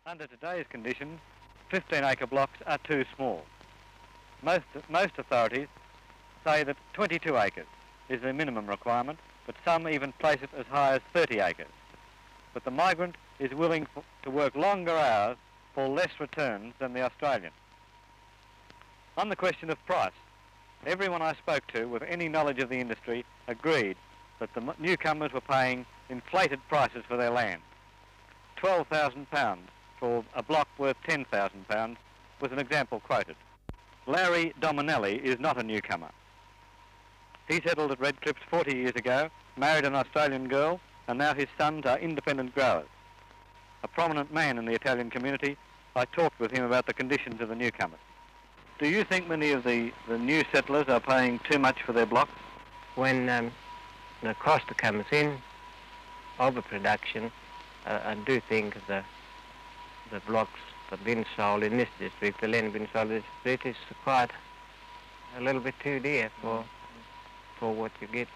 Under today's conditions, 15-acre blocks are too small. Most authorities say that 22 acres is the minimum requirement, but some even place it as high as 30 acres. But the migrant is willing to work longer hours for less returns than the Australian. On the question of price, everyone I spoke to with any knowledge of the industry agreed that the newcomers were paying inflated prices for their land. £12,000 for a block worth £10,000 was an example quoted. Larry Dominelli is not a newcomer. He settled at Red Cliffs 40 years ago, married an Australian girl, and now his sons are independent growers. A prominent man in the Italian community, I talked with him about the conditions of the newcomers. Do you think many of the new settlers are paying too much for their blocks? When the cost comes in, overproduction, I do think the blocks that have been sold in this district, the land being sold in this district, is quite a little bit too dear for what you get.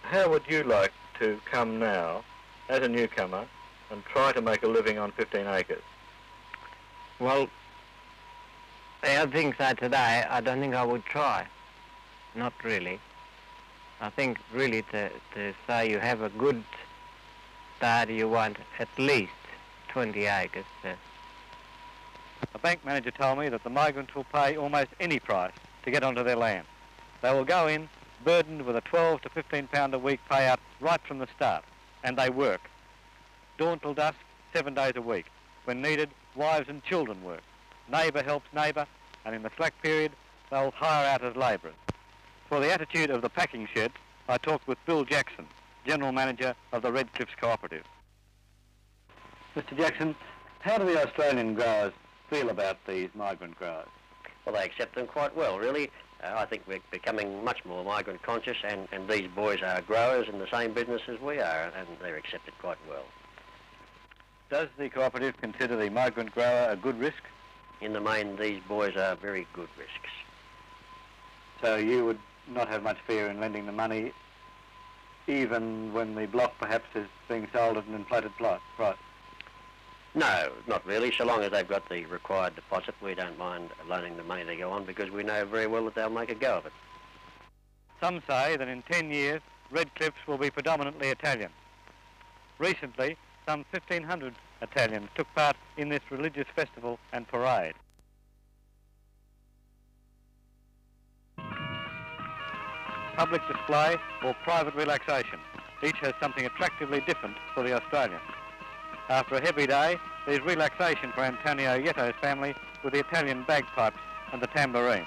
How would you like to come now, as a newcomer, and try to make a living on 15 acres? Well, I think that today, I don't think I would try. Not really. I think really to say you have a good start, you want at least 20 acres. A bank manager told me that the migrants will pay almost any price to get onto their land. They will go in burdened with a £12 to £15 a week payout right from the start, and they work. Dawn till dusk, 7 days a week. When needed, wives and children work. Neighbour helps neighbour, and in the slack period, they'll hire out as labourers. For the attitude of the packing shed, I talked with Bill Jackson, General Manager of the Red Cliffs Cooperative. Mr. Jackson, how do the Australian growers feel about these migrant growers? Well, they accept them quite well, really. I think we're becoming much more migrant conscious, and these boys are growers in the same business as we are, and they're accepted quite well. Does the cooperative consider the migrant grower a good risk? In the main, these boys are very good risks. So you would not have much fear in lending the money, even when the block perhaps is being sold at an inflated price? No, not really. So long as they've got the required deposit, we don't mind loaning the money to go on, because we know very well that they'll make a go of it. Some say that in 10 years, Red Cliffs will be predominantly Italian. Recently, some 1,500 Italians took part in this religious festival and parade. Public display or private relaxation. Each has something attractively different for the Australian. After a heavy day, there's relaxation for Antonio Yetto's family with the Italian bagpipes and the tambourine.